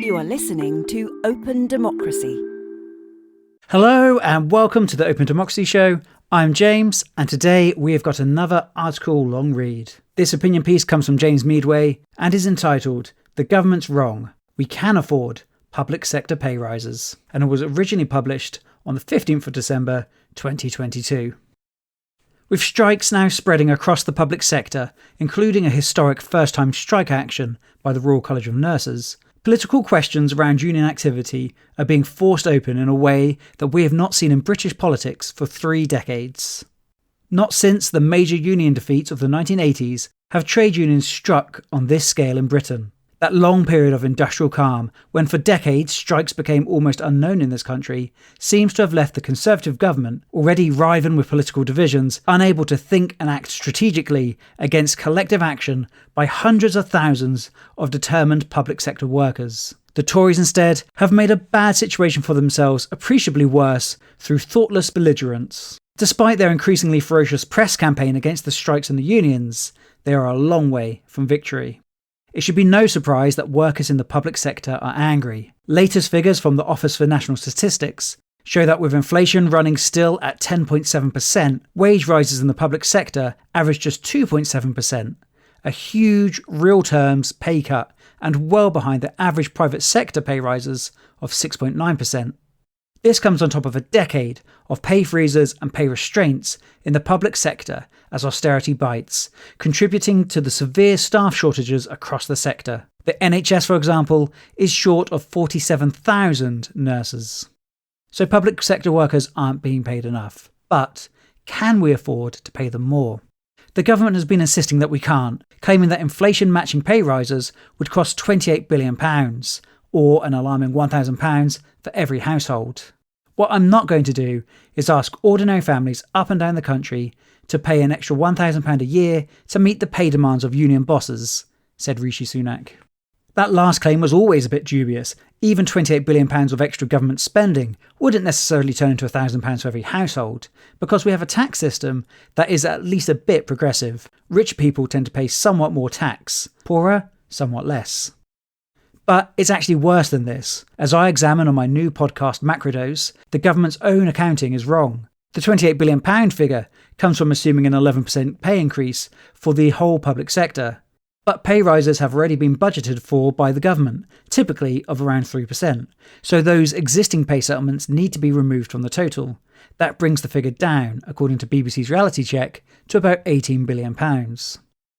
You are listening to Open Democracy. Hello and welcome to the Open Democracy Show. I'm James, and today we have got another article long read. This opinion piece comes from James Meadway and is entitled "The Government's Wrong. We Can Afford Public Sector Pay Rises," and it was originally published on the 15th of December 2022. With strikes now spreading across the public sector, including a historic first-time strike action by the Royal College of Nurses, political questions around union activity are being forced open in a way that we have not seen in British politics for 3 decades. Not since the major union defeats of the 1980s have trade unions struck on this scale in Britain. That long period of industrial calm, when for decades strikes became almost unknown in this country, seems to have left the Conservative government, already riven with political divisions, unable to think and act strategically against collective action by hundreds of thousands of determined public sector workers. The Tories instead have made a bad situation for themselves appreciably worse through thoughtless belligerence. Despite their increasingly ferocious press campaign against the strikes and the unions, they are a long way from victory. It should be no surprise that workers in the public sector are angry. Latest figures from the Office for National Statistics show that with inflation running still at 10.7%, wage rises in the public sector average just 2.7%, a huge real terms pay cut and well behind the average private sector pay rises of 6.9%. This comes on top of a decade of pay freezes and pay restraints in the public sector as austerity bites, contributing to the severe staff shortages across the sector. The NHS, for example, is short of 47,000 nurses. So public sector workers aren't being paid enough. But can we afford to pay them more? The government has been insisting that we can't, claiming that inflation-matching pay rises would cost £28 billion, or an alarming £1,000 for every household. What I'm not going to do is ask ordinary families up and down the country to pay an extra £1,000 a year to meet the pay demands of union bosses, said Rishi Sunak. That last claim was always a bit dubious. Even £28 billion of extra government spending wouldn't necessarily turn into £1,000 for every household, because we have a tax system that is at least a bit progressive. Rich people tend to pay somewhat more tax, poorer, somewhat less. But it's actually worse than this. As I examine on my new podcast Macrodose, the government's own accounting is wrong. The £28 billion figure comes from assuming an 11% pay increase for the whole public sector. But pay rises have already been budgeted for by the government, typically of around 3%. So those existing pay settlements need to be removed from the total. That brings the figure down, according to BBC's reality check, to about £18 billion.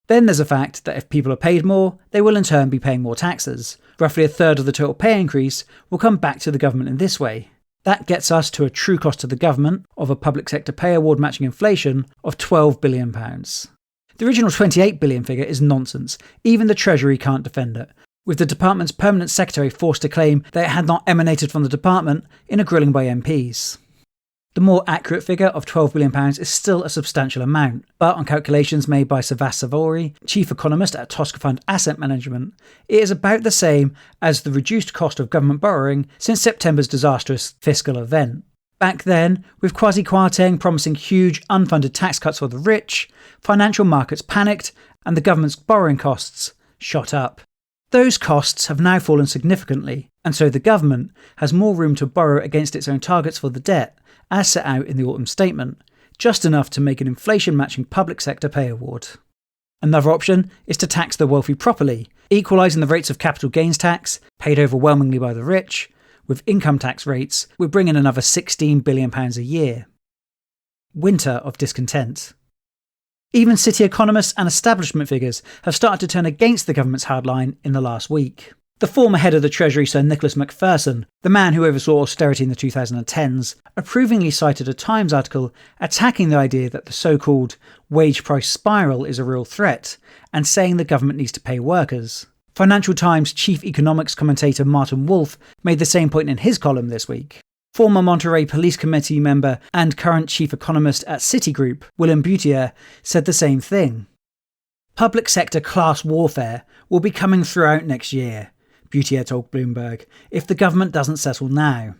Then there's the fact that if people are paid more, they will in turn be paying more taxes. Roughly a third of the total pay increase will come back to the government in this way. That gets us to a true cost to the government of a public sector pay award matching inflation of £12 billion. The original £28 billion figure is nonsense. Even the Treasury can't defend it, with the department's permanent secretary forced to claim that it had not emanated from the department in a grilling by MPs. The more accurate figure of £12 billion is still a substantial amount, but on calculations made by Savas Savori, chief economist at Tosca Fund Asset Management, it is about the same as the reduced cost of government borrowing since September's disastrous fiscal event. Back then, with Kwasi Kwarteng promising huge unfunded tax cuts for the rich, financial markets panicked and the government's borrowing costs shot up. Those costs have now fallen significantly, and so the government has more room to borrow against its own targets for the debt, as set out in the autumn statement, just enough to make an inflation-matching public sector pay award. Another option is to tax the wealthy properly, equalising the rates of capital gains tax, paid overwhelmingly by the rich, with income tax rates would bring in another £16 billion a year. Winter of discontent. Even city economists and establishment figures have started to turn against the government's hardline in the last week. The former head of the Treasury, Sir Nicholas Macpherson, the man who oversaw austerity in the 2010s, approvingly cited a Times article attacking the idea that the so-called wage price spiral is a real threat, and saying the government needs to pay workers. Financial Times chief economics commentator Martin Wolf made the same point in his column this week. Former Monterey Police Committee member and current chief economist at Citigroup, Willem Boutier, said the same thing. Public sector class warfare will be coming throughout next year, Boutier told Bloomberg, if the government doesn't settle now.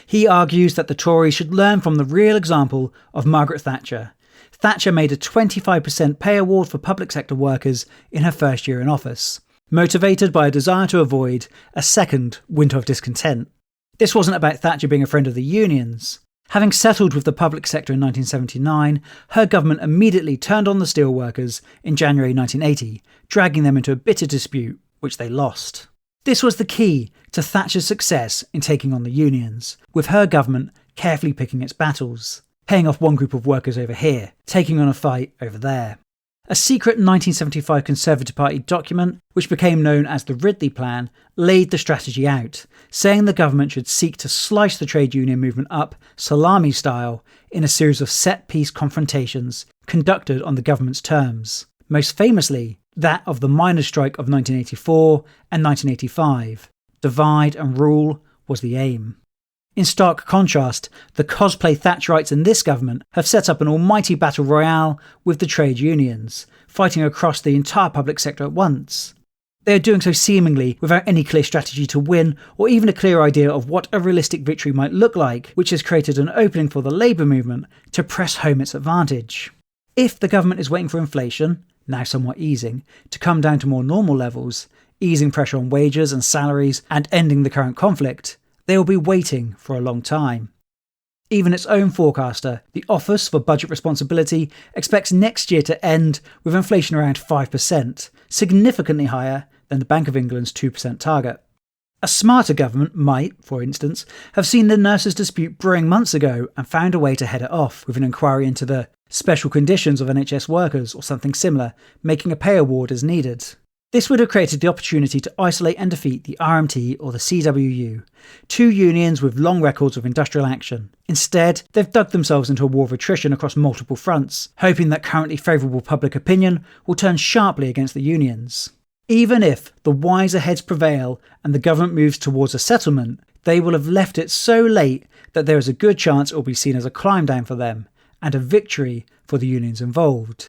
He argues that the Tories should learn from the real example of Margaret Thatcher. Thatcher made a 25% pay award for public sector workers in her first year in office. motivated by a desire to avoid a second winter of discontent. This wasn't about Thatcher being a friend of the unions. Having settled with the public sector in 1979, her government immediately turned on the steelworkers in January 1980, dragging them into a bitter dispute, which they lost. This was the key to Thatcher's success in taking on the unions, with her government carefully picking its battles, paying off one group of workers over here, taking on a fight over there. A secret 1975 Conservative Party document, which became known as the Ridley Plan, laid the strategy out, saying the government should seek to slice the trade union movement up salami style in a series of set-piece confrontations conducted on the government's terms. Most famously, that of the miners' strike of 1984 and 1985. Divide and rule was the aim. In stark contrast, the cosplay Thatcherites in this government have set up an almighty battle royale with the trade unions, fighting across the entire public sector at once. They are doing so seemingly without any clear strategy to win, or even a clear idea of what a realistic victory might look like, which has created an opening for the labour movement to press home its advantage. If the government is waiting for inflation, now somewhat easing, to come down to more normal levels, easing pressure on wages and salaries and ending the current conflict, they will be waiting for a long time. Even its own forecaster, the Office for Budget Responsibility, expects next year to end with inflation around 5%, significantly higher than the Bank of England's 2% target. A smarter government might, for instance, have seen the nurses' dispute brewing months ago and found a way to head it off with an inquiry into the special conditions of NHS workers or something similar, making a pay award as needed. This would have created the opportunity to isolate and defeat the RMT or the CWU, two unions with long records of industrial action. Instead, they've dug themselves into a war of attrition across multiple fronts, hoping that currently favourable public opinion will turn sharply against the unions. Even if the wiser heads prevail and the government moves towards a settlement, they will have left it so late that there is a good chance it will be seen as a climb down for them, and a victory for the unions involved.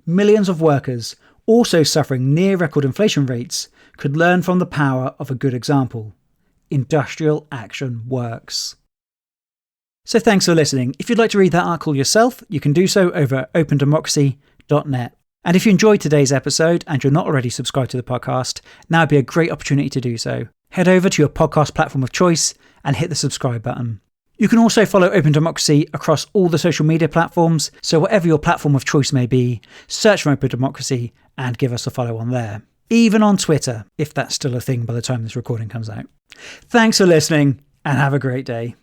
Millions of workers, also suffering near-record inflation rates, could learn from the power of a good example. Industrial action works. So thanks for listening. If you'd like to read that article yourself, you can do so over at openDemocracy.net. And if you enjoyed today's episode and you're not already subscribed to the podcast, now would be a great opportunity to do so. Head over to your podcast platform of choice and hit the subscribe button. You can also follow Open Democracy across all the social media platforms, so whatever your platform of choice may be, search for Open Democracy and give us a follow on there. Even on Twitter, if that's still a thing by the time this recording comes out. Thanks for listening and have a great day.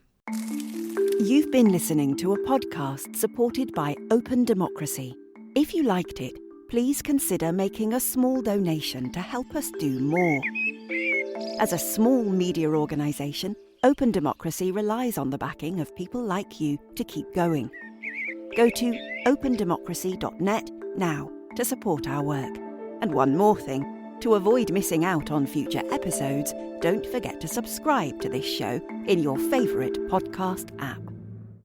You've been listening to a podcast supported by Open Democracy. If you liked it, please consider making a small donation to help us do more. As a small media organisation, Open Democracy relies on the backing of people like you to keep going. Go to openDemocracy.net now to support our work. And one more thing, to avoid missing out on future episodes, don't forget to subscribe to this show in your favourite podcast app.